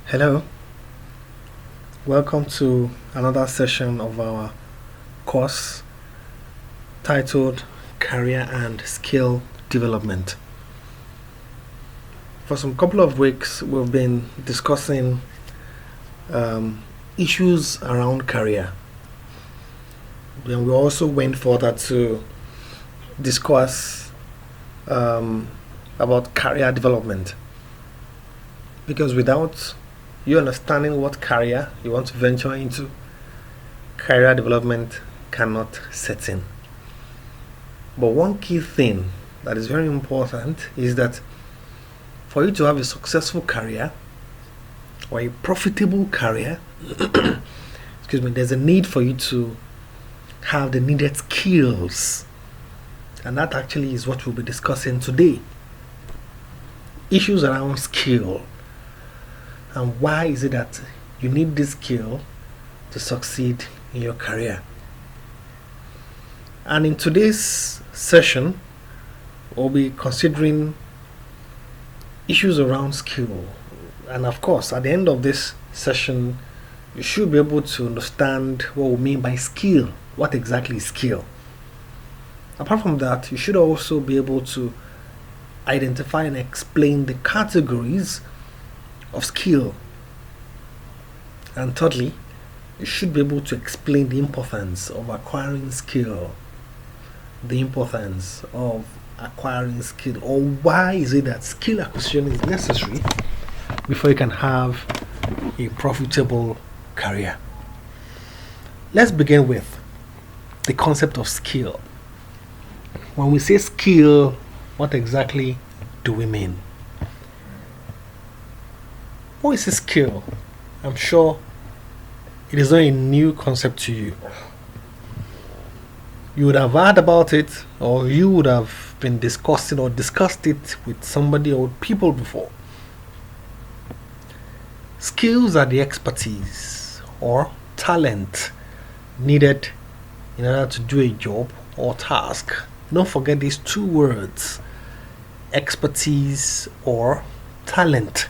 Hello, welcome to another session of our course titled Career and Skill Development. For some couple of weeks, we've been discussing issues around career. Then we also went further to discuss about career development, because without you understanding what career you want to venture into, career development cannot set in. But one key thing that is very important is that for you to have a successful career or a profitable career, there's a need for you to have the needed skills. And that actually is what we'll be discussing today. Issues around skill. And why is it that you need this skill to succeed in your career? And in today's session, we'll be considering issues around skill. And of course, at the end of this session, you should be able to understand what we mean by skill. What exactly is skill? Apart from that, you should also be able to identify and explain the categories of skill. And thirdly, you should be able to explain the importance of acquiring skill. The importance of acquiring skill, or why is it that skill acquisition is necessary before you can have a profitable career. Let's begin with the concept of skill. When we say skill, what exactly do we mean? What is a skill? I'm sure it is not a new concept to you. You would have heard about it, or you would have been discussing or discussed it with somebody or people before. Skills are the expertise or talent needed in order to do a job or task. Don't forget these two words: expertise or talent.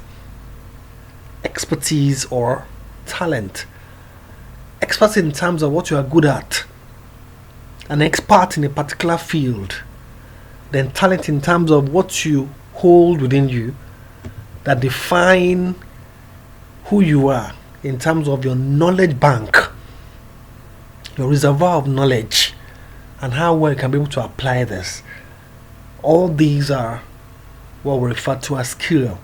Expertise or talent. Expert in terms of what you are good at, an expert in a particular field. Then talent in terms of what you hold within you that define who you are in terms of your knowledge bank, your reservoir of knowledge, and how well you can be able to apply this. All these are what we refer to as skill.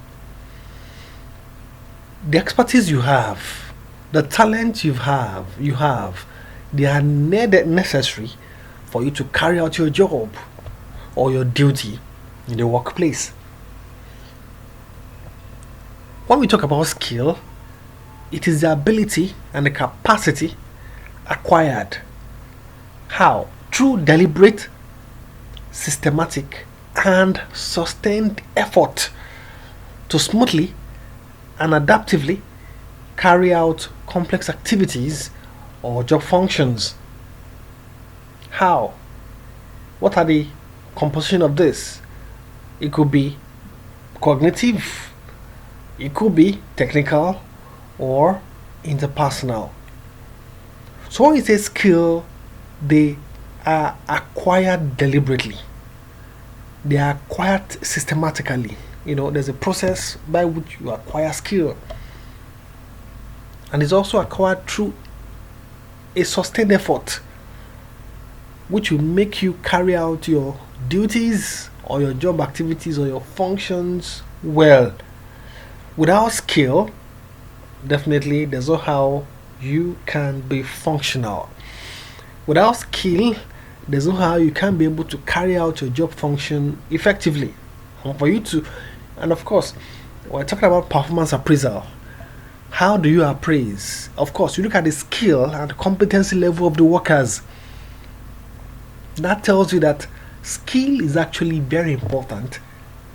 The expertise you have, the talent you have, they are necessary for you to carry out your job or your duty in the workplace. When we talk about skill, it is the ability and the capacity acquired. How? Through deliberate, systematic, and sustained effort to smoothly and adaptively carry out complex activities or job functions. How? What are the composition of this? It could be cognitive, it could be technical, or interpersonal. So when you say skill, they are acquired deliberately. They are acquired systematically. There's a process by which you acquire skill. And it's also acquired through a sustained effort, which will make you carry out your duties or your job activities or your functions well. Without skill, definitely there's no how you can be functional. Without skill, there's no how you can be able to carry out your job function effectively. And of course, we're talking about performance appraisal. How do you appraise? Of course, you look at the skill and competency level of the workers. That tells you that skill is actually very important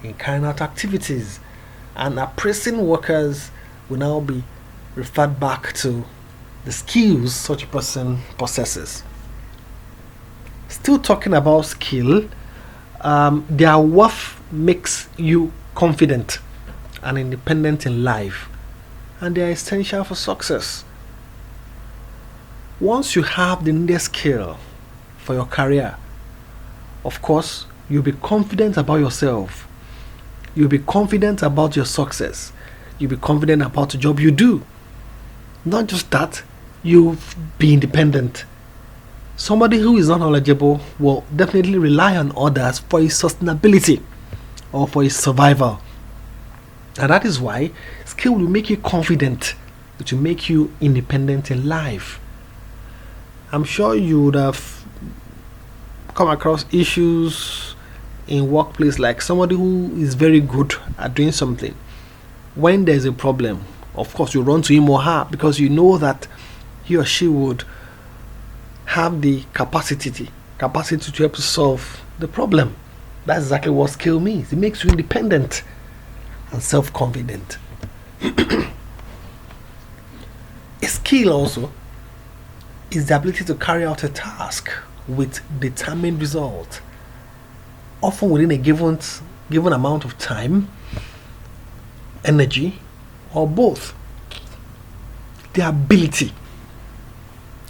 in carrying out activities. And appraising workers will now be referred back to the skills such a person possesses. Still talking about skill, their worth makes you confident and independent in life. and they are essential for success. Once you have the needed skill for your career, of course, you'll be confident about yourself. You'll be confident about your success. You'll be confident about the job you do. Not just that, you'll be independent. Somebody who is not knowledgeable will definitely rely on others for his sustainability or for his survival. And that is why skill will make you confident. It will make you independent in life. I'm sure you would have come across issues in workplace, like somebody who is very good at doing something. When there's a problem, of course you run to him or her because you know that he or she would have the capacity to help to solve the problem. That's exactly what skill means. It makes you independent and self-confident. A skill also is the ability to carry out a task with determined result, often within a given amount of time, energy, or both. The ability,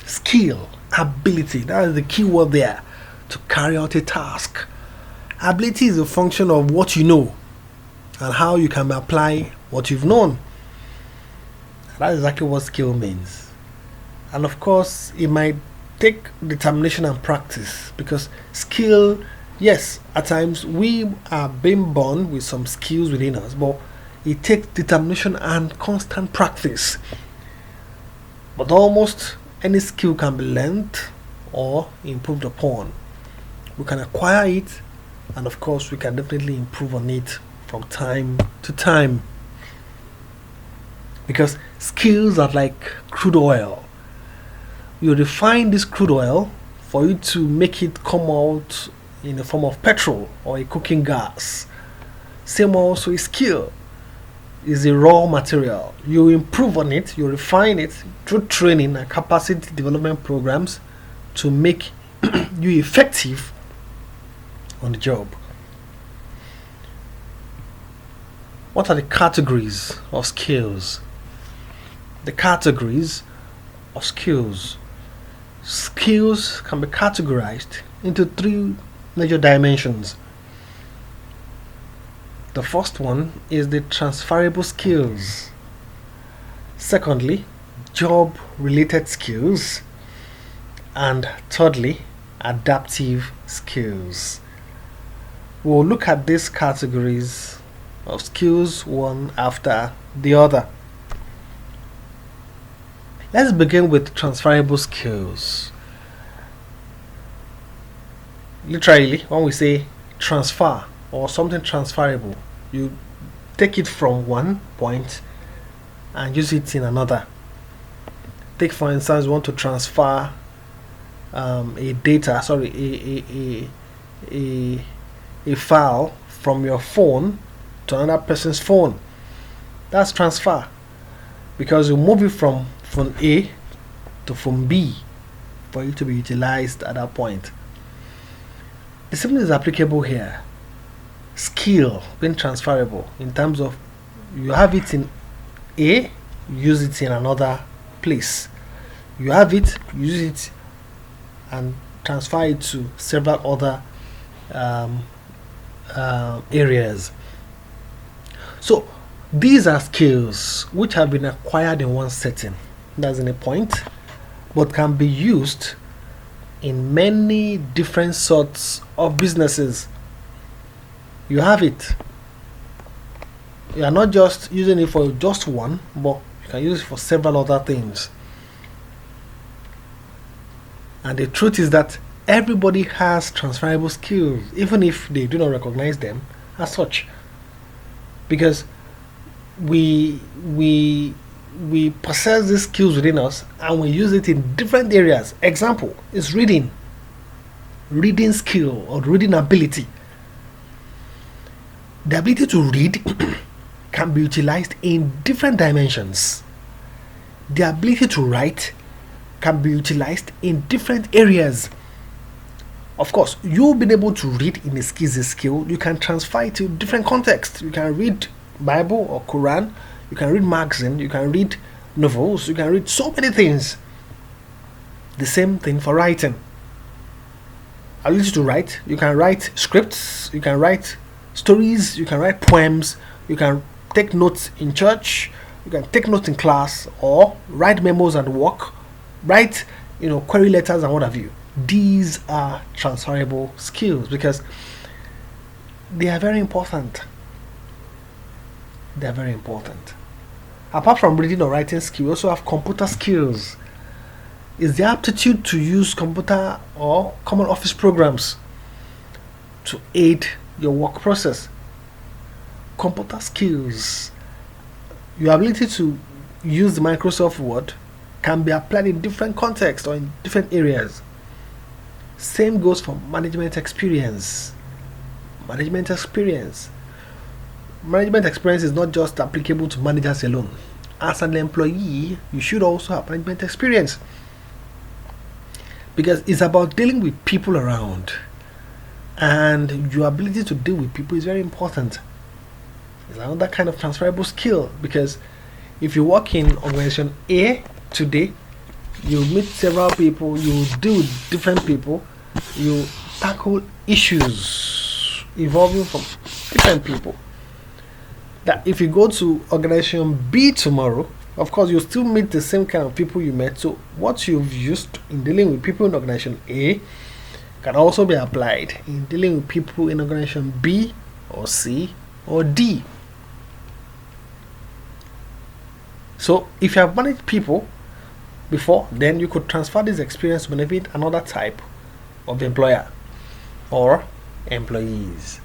skill, ability, that is the key word there, to carry out a task. Ability is a function of what you know and how you can apply what you've known. That's exactly what skill means. And of course, it might take determination and practice, because skill, yes, at times we are being born with some skills within us, but it takes determination and constant practice. But almost any skill can be learned or improved upon. We can acquire it, and of course, we can definitely improve on it from time to time. Because skills are like crude oil. You refine this crude oil for you to make it come out in the form of petrol or a cooking gas. Same also is skill. Is a raw material. You improve on it, you refine it through training and capacity development programs to make you effective on the job. What are the categories of skills? The categories of skills. Skills can be categorized into three major dimensions. The first one is the transferable skills. Secondly, job related skills. And thirdly, adaptive skills. We'll look at these categories of skills one after the other. Let's begin with transferable skills. Literally, when we say transfer or something transferable, you take it from one point and use it in another. Take, for instance, you want to transfer a file from your phone to another person's phone. That's transfer, because you move it from phone A to phone B for it to be utilized at that point. The same is applicable here. Skill being transferable in terms of you have it in A, use it in another place. You have it, use it, and transfer it to several other areas. So these are skills which have been acquired in one setting, that's in a point, but can be used in many different sorts of businesses. You have it. You are not just using it for just one, but you can use it for several other things. And the truth is that everybody has transferable skills, even if they do not recognize them as such, because we possess these skills within us and we use it in different areas. Example is reading skill or reading ability. The ability to read can be utilized in different dimensions. The ability to write can be utilized in different areas. Of course, you being able to read in a skill, you can transfer it to different contexts. You can read Bible or Quran, You can read magazine, you can read novels, you can read so many things. The same thing for writing. Ability to write. You can write scripts, you can write stories, you can write poems, you can take notes in church, you can take notes in class, or write memos at work, write query letters and what have you. These are transferable skills because they are very important. They are very important. Apart from reading or writing skills, we also have computer skills. Is the aptitude to use computer or common office programs to aid your work process. Computer skills. Your ability to use the Microsoft Word can be applied in different contexts or in different areas. Same goes for management experience. Management experience is not just applicable to managers alone. As an employee, you should also have management experience because it's about dealing with people around, and your ability to deal with people is very important. It's another kind of transferable skill because if you work in organization A today, you meet several people, you deal with different people, you tackle issues evolving from different people. That if you go to organization B tomorrow, of course you'll still meet the same kind of people you met. So what you've used in dealing with people in organization A can also be applied in dealing with people in organization B or C or D. So if you have managed people before, then you could transfer this experience to benefit another type of employer or employees.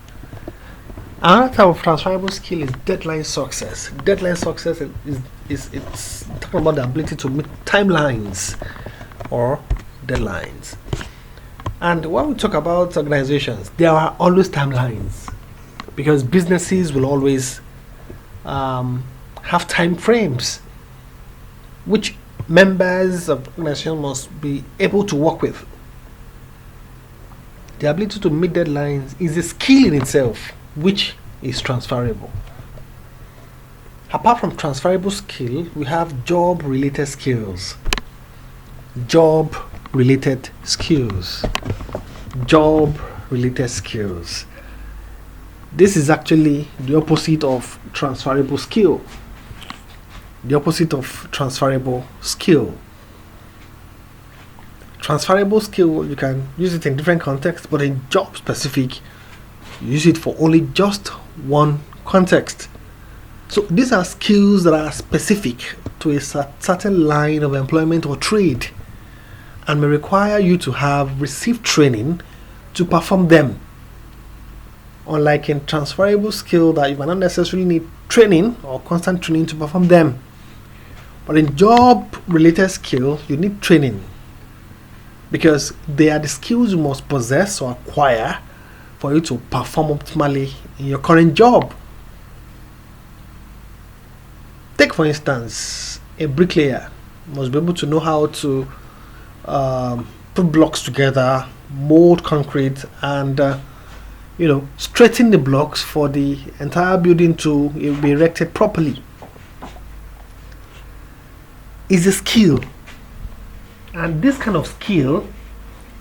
Another type of transferable skill is deadline success. Deadline success is it's talking about the ability to meet timelines or deadlines. And when we talk about organizations, there are always timelines because businesses will always have time frames which members of the organization must be able to work with. The ability to meet deadlines is a skill in itself which is transferable. Apart from transferable skill, we have job related skills. Job related skills. Job related skills. This is actually the opposite of transferable skill. The opposite of transferable skill. Transferable skill, you can use it in different contexts, but in job specific, you use it for only just one context. So these are skills that are specific to a certain line of employment or trade and may require you to have received training to perform them. Unlike in transferable skill that you might not necessarily need training or constant training to perform them. But in job related skill, you need training because they are the skills you must possess or acquire for you to perform optimally in your current job. Take for instance, a bricklayer must be able to know how to put blocks together, mold concrete, and straighten the blocks for the entire building to be erected properly. Is a skill, and this kind of skill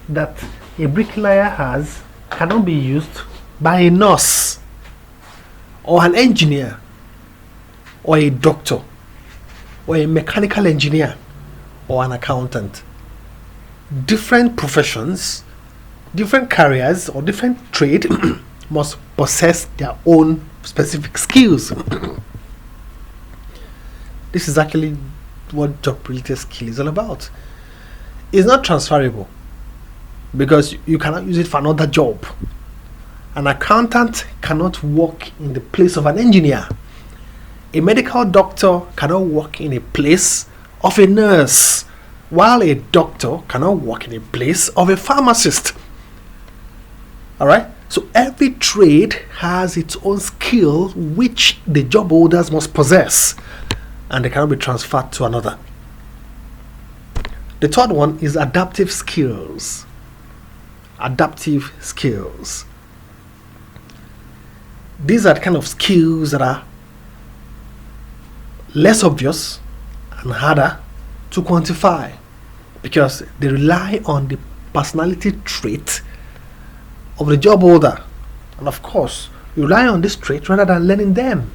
that a bricklayer has cannot be used by a nurse or an engineer or a doctor or a mechanical engineer or an accountant. Different professions, different careers or different trade must possess their own specific skills. This is actually what job related skill is all about. It's not transferable because you cannot use it for another job. An accountant cannot work in the place of an engineer. A medical doctor cannot work in a place of a nurse, while a doctor cannot work in a place of a pharmacist. Alright? So every trade has its own skill which the job holders must possess, and they cannot be transferred to another. The third one is adaptive skills. Adaptive skills. These are the kind of skills that are less obvious and harder to quantify because they rely on the personality trait of the job holder. And of course, you rely on this trait rather than learning them.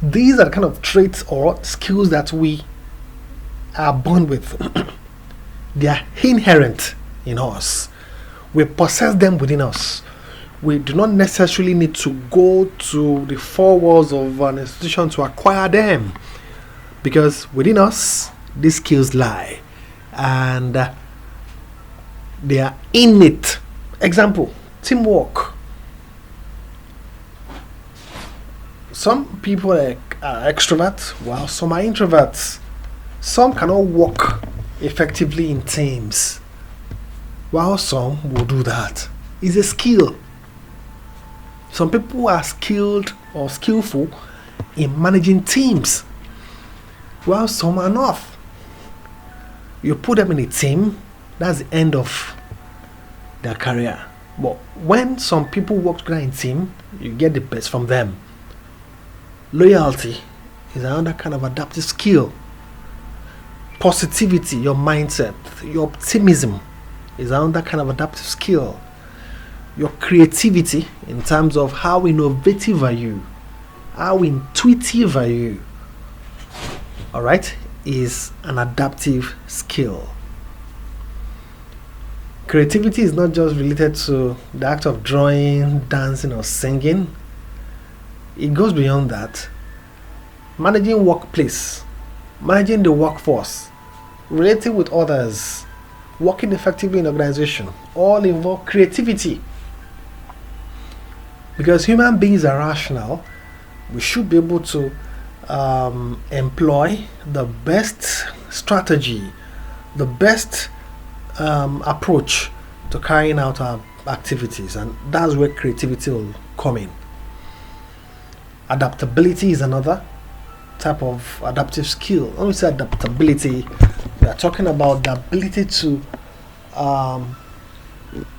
These are the kind of traits or skills that we are born with. They are inherent in us. We possess them within us. We do not necessarily need to go to the four walls of an institution to acquire them because within us, these skills lie and they are innate. Example, teamwork. Some people are extroverts while some are introverts. Some cannot work effectively in teams while some will do that. It's a skill. Some people are skilled or skillful in managing teams while some are not. You put them in a team, that's the end of their career. But when some people work together in team, you get the best from them. Loyalty is another kind of adaptive skill. Positivity, your mindset, your optimism is another kind of adaptive skill. Your creativity in terms of how innovative are you, how intuitive are you, alright, is an adaptive skill. Creativity is not just related to the act of drawing, dancing, or singing. It goes beyond that. Managing workplace, managing the workforce, relating with others, working effectively in organization, all involve creativity. Because human beings are rational, we should be able to employ the best strategy, the best approach to carrying out our activities, and that's where creativity will come in. Adaptability is another type of adaptive skill. When we say adaptability, we are talking about the ability to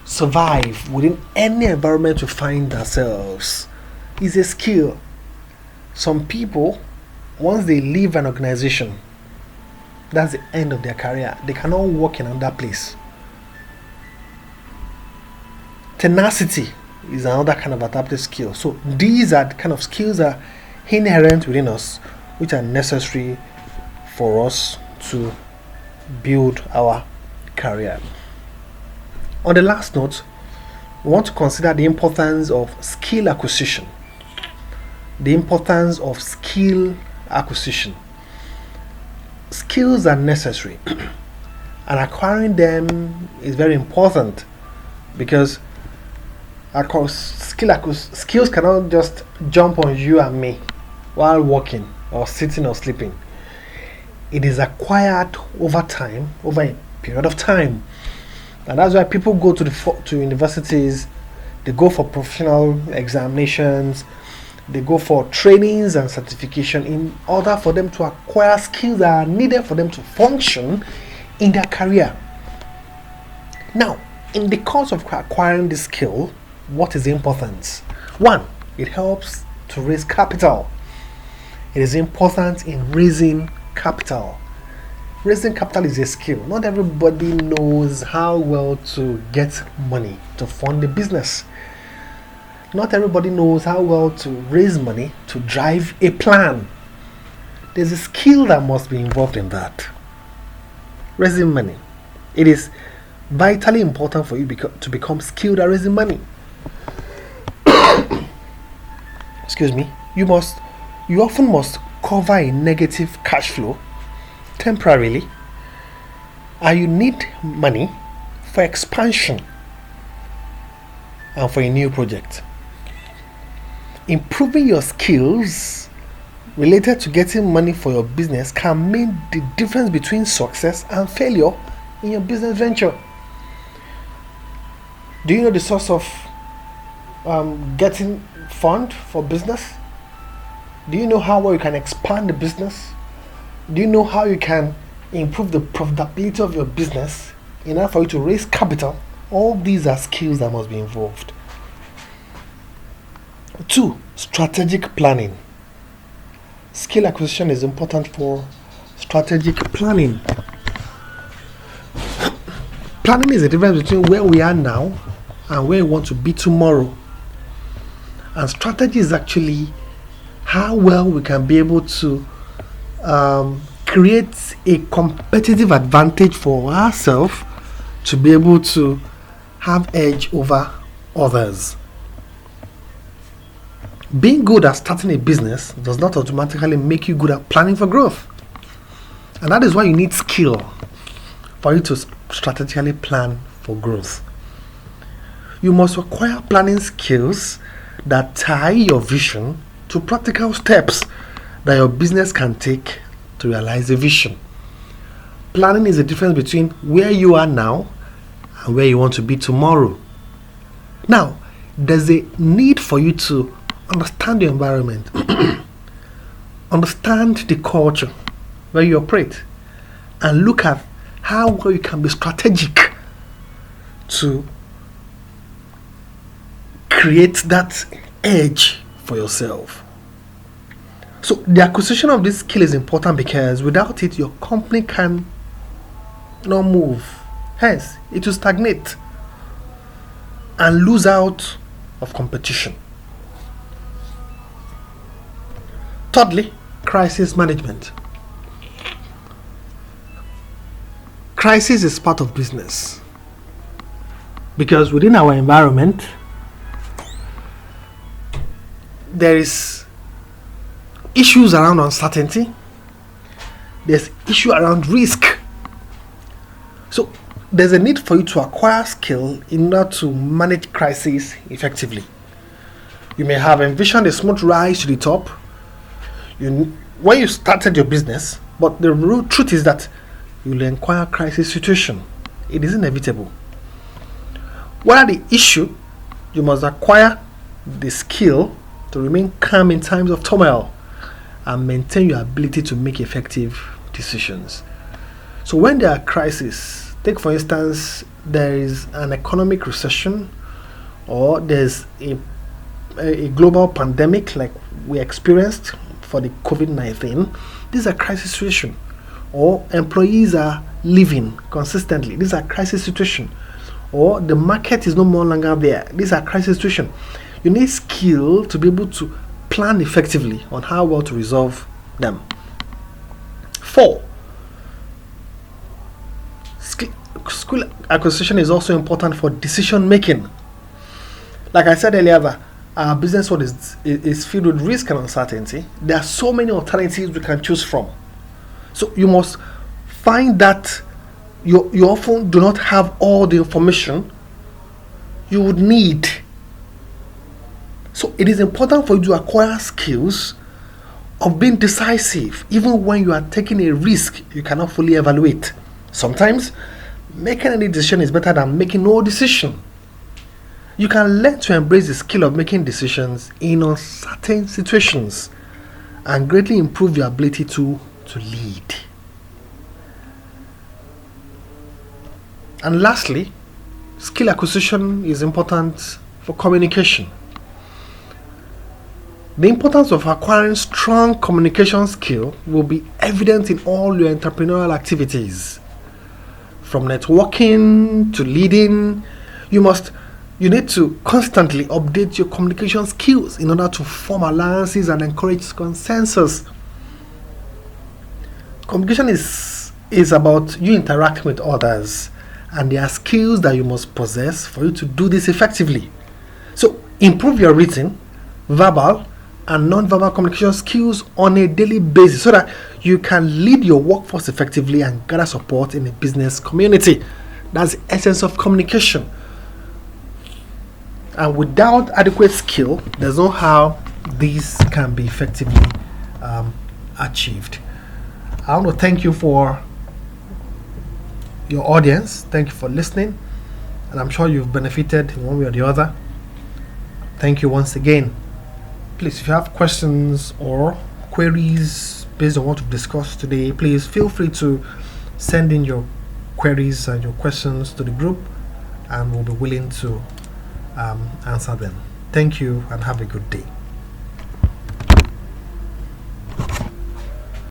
survive within any environment we find ourselves. Is a skill. Some people, once they leave an organization, that's the end of their career. They cannot work in another place. Tenacity is another kind of adaptive skill. So these are the kind of skills that are inherent within us, which are necessary for us to build our career. On the last note, we want to consider the importance of skill acquisition. The importance of skill acquisition. Skills are necessary and acquiring them is very important because skills cannot just jump on you and me while walking or sitting or sleeping. It is acquired over time, over a period of time, and that's why people go to universities. They go for professional examinations, they go for trainings and certification in order for them to acquire skills that are needed for them to function in their career. Now, in the course of acquiring this skill, what is important? One, it helps to raise capital. It is important in raising capital. Raising capital is a skill. Not everybody knows how well to get money to fund a business. Not everybody knows how well to raise money to drive a plan. There's a skill that must be involved in that. Raising money. It is vitally important for you to become skilled at raising money. Excuse me. You often must cover a negative cash flow temporarily, and you need money for expansion and for a new project. Improving your skills related to getting money for your business can mean the difference between success and failure in your business venture. Do you know the source of getting fund for business? Do you know how well you can expand the business? Do you know how you can improve the profitability of your business in order for you to raise capital? All these are skills that must be involved. 2, strategic planning. skill acquisition is important for strategic planning. Planning is the difference between where we are now and where we want to be tomorrow. And strategy is actually how well we can be able to create a competitive advantage for ourselves to be able to have edge over others. Being good at starting a business does not automatically make you good at planning for growth. And that is why you need skill for you to strategically plan for growth. You must acquire planning skills that tie your vision to practical steps that your business can take to realize the vision. Planning is the difference between where you are now and where you want to be tomorrow. Now, there's a need for you to understand the environment, understand the culture where you operate, and look at how well you can be strategic to create that edge for yourself. So the acquisition of this skill is important because without it, your company can not move. Hence, it will stagnate and lose out of competition. Thirdly, crisis management. Crisis is part of business because within our environment, there is issues around uncertainty, there's issue around risk. So there's a need for you to acquire skill in order to manage crisis effectively. You may have envisioned a smooth rise to the top when you started your business, but the real truth is that you will encounter crisis situation. It is inevitable. What are the issue? You must acquire the skill to remain calm in times of turmoil and maintain your ability to make effective decisions. So when there are crises, take for instance, there is an economic recession or there's a global pandemic like we experienced for the COVID-19, these are crisis situations. Or employees are leaving consistently, these are crisis situations. Or the market is no more longer there, these are crisis situations. You need skill to be able to plan effectively on how well to resolve them. 4. Skill acquisition is also important for decision making. Like I said earlier, that our business world is filled with risk and uncertainty. There are so many alternatives we can choose from. So you must find that you often do not have all the information you would need. So it is important for you to acquire skills of being decisive, even when you are taking a risk you cannot fully evaluate. Sometimes making any decision is better than making no decision. You can learn to embrace the skill of making decisions in uncertain situations and greatly improve your ability to lead. And lastly, skill acquisition is important for communication. The importance of acquiring strong communication skill will be evident in all your entrepreneurial activities. From networking to leading, you need to constantly update your communication skills in order to form alliances and encourage consensus. Communication is about you interacting with others, and there are skills that you must possess for you to do this effectively. So improve your written, verbal, and non-verbal communication skills on a daily basis so that you can lead your workforce effectively and gather support in a business community. That's the essence of communication. And without adequate skill, there's no how these can be effectively achieved. I want to thank you for your audience. Thank you for listening. And I'm sure you've benefited in one way or the other. Thank you once again. Please, if you have questions or queries based on what we've discussed today, please feel free to send in your queries and your questions to the group, and we'll be willing to answer them. Thank you and have a good day.